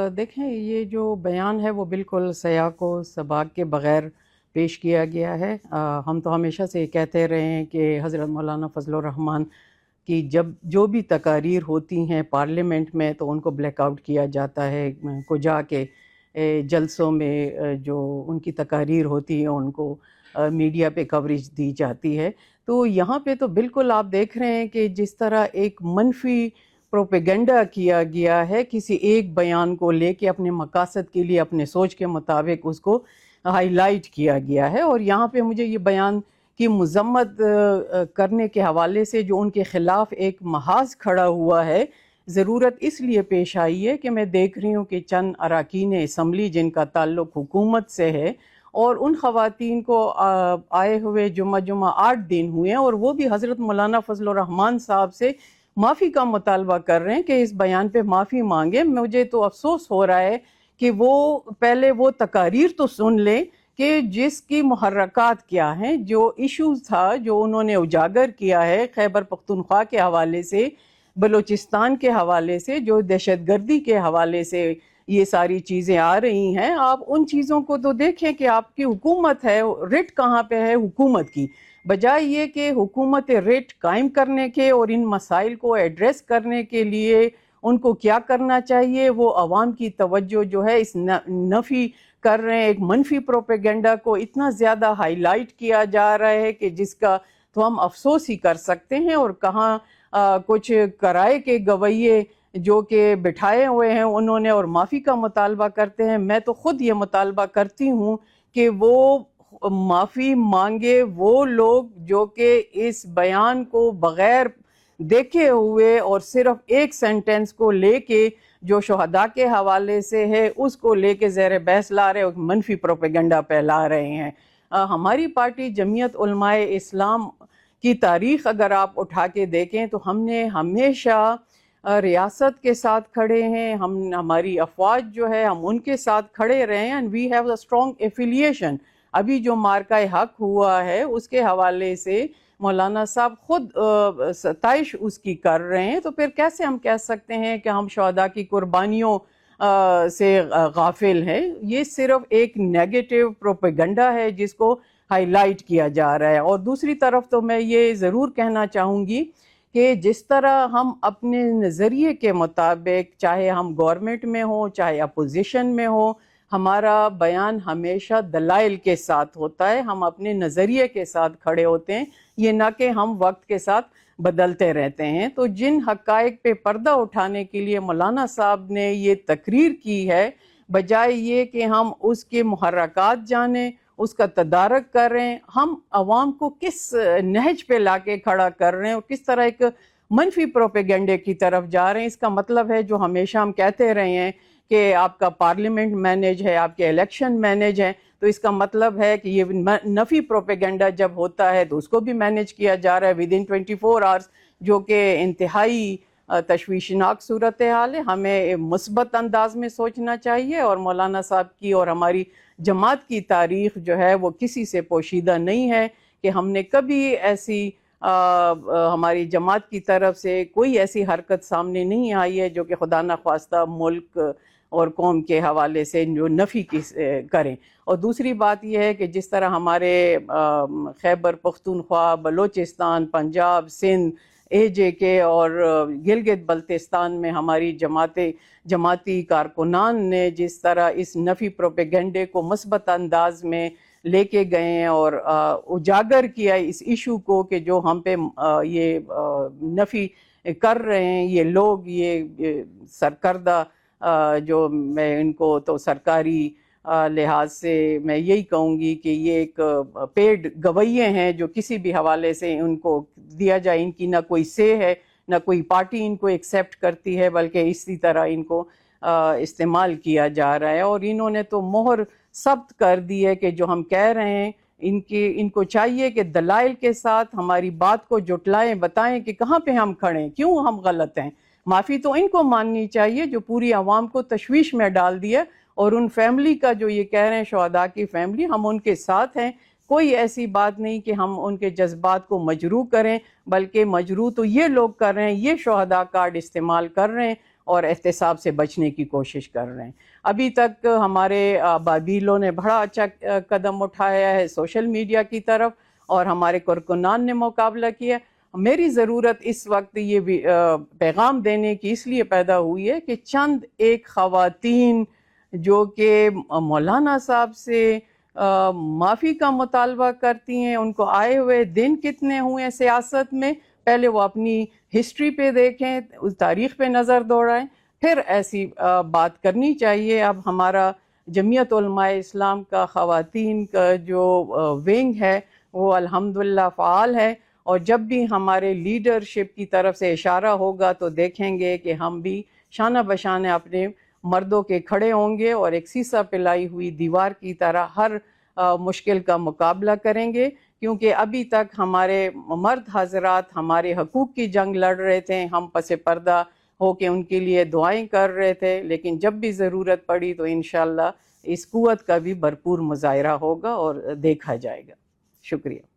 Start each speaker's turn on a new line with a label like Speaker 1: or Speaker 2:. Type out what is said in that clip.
Speaker 1: دیکھیں یہ جو بیان ہے وہ بالکل سیاق و سباق کے بغیر پیش کیا گیا ہے۔ ہم تو ہمیشہ سے کہتے رہے ہیں کہ حضرت مولانا فضل الرحمن کی جو بھی تقاریر ہوتی ہیں پارلیمنٹ میں تو ان کو بلیک آؤٹ کیا جاتا ہے، کو جا کے جلسوں میں جو ان کی تقاریر ہوتی ہیں ان کو میڈیا پہ کوریج دی جاتی ہے۔ تو یہاں پہ تو بالکل آپ دیکھ رہے ہیں کہ جس طرح ایک منفی پروپیگنڈا کیا گیا ہے کسی ایک بیان کو لے کے اپنے مقاصد کے لیے اپنے سوچ کے مطابق اس کو ہائی لائٹ کیا گیا ہے۔ اور یہاں پہ مجھے یہ بیان کی مذمت کرنے کے حوالے سے جو ان کے خلاف ایک محاذ کھڑا ہوا ہے، ضرورت اس لیے پیش آئی ہے کہ میں دیکھ رہی ہوں کہ چند اراکین اسمبلی جن کا تعلق حکومت سے ہے اور ان خواتین کو آئے ہوئے جمعہ 8 دن ہوئے ہیں اور وہ بھی حضرت مولانا فضل الرحمن صاحب سے معافی کا مطالبہ کر رہے ہیں کہ اس بیان پہ معافی مانگے۔ مجھے تو افسوس ہو رہا ہے کہ وہ پہلے وہ تقاریر تو سن لیں کہ جس کی محرکات کیا ہیں، جو ایشوز تھا جو انہوں نے اجاگر کیا ہے خیبر پختونخوا کے حوالے سے، بلوچستان کے حوالے سے، جو دہشت گردی کے حوالے سے یہ ساری چیزیں آ رہی ہیں۔ آپ ان چیزوں کو تو دیکھیں کہ آپ کی حکومت ہے، رٹ کہاں پہ ہے حکومت کی، بجائے یہ کہ حکومت رٹ قائم کرنے کے اور ان مسائل کو ایڈریس کرنے کے لیے ان کو کیا کرنا چاہیے، وہ عوام کی توجہ جو ہے اس نفی کر رہے ہیں۔ ایک منفی پروپیگنڈا کو اتنا زیادہ ہائی لائٹ کیا جا رہا ہے کہ جس کا تو ہم افسوس ہی کر سکتے ہیں۔ اور کہاں کچھ کرائے کے گویے جو کہ بٹھائے ہوئے ہیں انہوں نے اور معافی کا مطالبہ کرتے ہیں۔ میں تو خود یہ مطالبہ کرتی ہوں کہ وہ معافی مانگے وہ لوگ جو کہ اس بیان کو بغیر دیکھے ہوئے اور صرف ایک سینٹنس کو لے کے جو شہداء کے حوالے سے ہے اس کو لے کے زیر بحث لا رہے اور منفی پروپیگنڈا پھیلا رہے ہیں۔ ہماری پارٹی جمعیت علماء اسلام کی تاریخ اگر آپ اٹھا کے دیکھیں تو ہم نے ہمیشہ ریاست کے ساتھ کھڑے ہیں، ہماری افواج جو ہے ہم ان کے ساتھ کھڑے رہے ہیں، and we have a strong affiliation۔ ابھی جو مارکہ حق ہوا ہے اس کے حوالے سے مولانا صاحب خود ستائش اس کی کر رہے ہیں، تو پھر کیسے ہم کہہ سکتے ہیں کہ ہم شہداء کی قربانیوں سے غافل ہیں؟ یہ صرف ایک نیگیٹو پروپیگنڈا ہے جس کو ہائی لائٹ کیا جا رہا ہے۔ اور دوسری طرف تو میں یہ ضرور کہنا چاہوں گی کہ جس طرح ہم اپنے نظریے کے مطابق، چاہے ہم گورنمنٹ میں ہوں چاہے اپوزیشن میں ہوں، ہمارا بیان ہمیشہ دلائل کے ساتھ ہوتا ہے، ہم اپنے نظریے کے ساتھ کھڑے ہوتے ہیں، یہ نہ کہ ہم وقت کے ساتھ بدلتے رہتے ہیں۔ تو جن حقائق پہ پردہ اٹھانے کے لیے مولانا صاحب نے یہ تقریر کی ہے، بجائے یہ کہ ہم اس کے محرکات جانیں، اس کا تدارک کر رہے ہیں، ہم عوام کو کس نہج پہ لا کے کھڑا کر رہے ہیں اور کس طرح ایک منفی پروپیگنڈے کی طرف جا رہے ہیں۔ اس کا مطلب ہے جو ہمیشہ ہم کہتے رہے ہیں کہ آپ کا پارلیمنٹ مینج ہے، آپ کے الیکشن مینج ہے، تو اس کا مطلب ہے کہ یہ نفی پروپیگنڈا جب ہوتا ہے تو اس کو بھی مینج کیا جا رہا ہے ودن 24 آورز، جو کہ انتہائی تشویشناک صورتحال ہے۔ ہمیں مثبت انداز میں سوچنا چاہیے اور مولانا صاحب کی اور ہماری جماعت کی تاریخ جو ہے وہ کسی سے پوشیدہ نہیں ہے کہ ہم نے کبھی ایسی ہماری جماعت کی طرف سے کوئی ایسی حرکت سامنے نہیں آئی ہے جو کہ خدا نخواستہ ملک اور قوم کے حوالے سے جو نفی کی کریں۔ اور دوسری بات یہ ہے کہ جس طرح ہمارے خیبر پختونخوا، بلوچستان، پنجاب، سندھ، AJK اور گلگت بلتستان میں ہماری جماعتی کارکنان نے جس طرح اس نفی پروپیگنڈے کو مثبت انداز میں لے کے گئے ہیں اور اجاگر کیا اس ایشو کو کہ جو ہم پہ یہ نفی کر رہے ہیں یہ لوگ، یہ سرکردہ جو میں ان کو تو سرکاری لحاظ سے میں یہی کہوں گی کہ یہ ایک پیڈ گویے ہیں جو کسی بھی حوالے سے ان کو دیا جائے، ان کی نہ کوئی سے ہے، نہ کوئی پارٹی ان کو ایکسیپٹ کرتی ہے، بلکہ اسی طرح ان کو استعمال کیا جا رہا ہے۔ اور انہوں نے تو مہر ثبت کر دی ہے کہ جو ہم کہہ رہے ہیں ان کو چاہیے کہ دلائل کے ساتھ ہماری بات کو جٹلائیں، بتائیں کہ کہاں پہ ہم کھڑے ہیں، کیوں ہم غلط ہیں۔ معافی تو ان کو ماننی چاہیے جو پوری عوام کو تشویش میں ڈال دیا، اور ان فیملی کا جو یہ کہہ رہے ہیں شہداء کی فیملی، ہم ان کے ساتھ ہیں۔ کوئی ایسی بات نہیں کہ ہم ان کے جذبات کو مجروح کریں، بلکہ مجروح تو یہ لوگ کر رہے ہیں، یہ شہداء کارڈ استعمال کر رہے ہیں اور احتساب سے بچنے کی کوشش کر رہے ہیں۔ ابھی تک ہمارے بابیلوں نے بڑا اچھا قدم اٹھایا ہے سوشل میڈیا کی طرف، اور ہمارے کارکنان نے مقابلہ کیا۔ میری ضرورت اس وقت یہ پیغام دینے کی اس لیے پیدا ہوئی ہے کہ چند ایک خواتین جو کہ مولانا صاحب سے معافی کا مطالبہ کرتی ہیں، ان کو آئے ہوئے دن کتنے ہوئے ہیں سیاست میں، پہلے وہ اپنی ہسٹری پہ دیکھیں، اس تاریخ پہ نظر دوڑائیں، پھر ایسی بات کرنی چاہیے۔ اب ہمارا جمعیت علماء اسلام کا خواتین کا جو ونگ ہے وہ الحمدللہ فعال ہے، اور جب بھی ہمارے لیڈرشپ کی طرف سے اشارہ ہوگا تو دیکھیں گے کہ ہم بھی شانہ بشانہ اپنے مردوں کے کھڑے ہوں گے، اور ایک سیسا پلائی ہوئی دیوار کی طرح ہر مشکل کا مقابلہ کریں گے، کیونکہ ابھی تک ہمارے مرد حضرات ہمارے حقوق کی جنگ لڑ رہے تھے، ہم پس پردہ ہو کے ان کے لیے دعائیں کر رہے تھے، لیکن جب بھی ضرورت پڑی تو انشاءاللہ اس قوت کا بھی بھرپور مظاہرہ ہوگا اور دیکھا جائے گا۔ شکریہ۔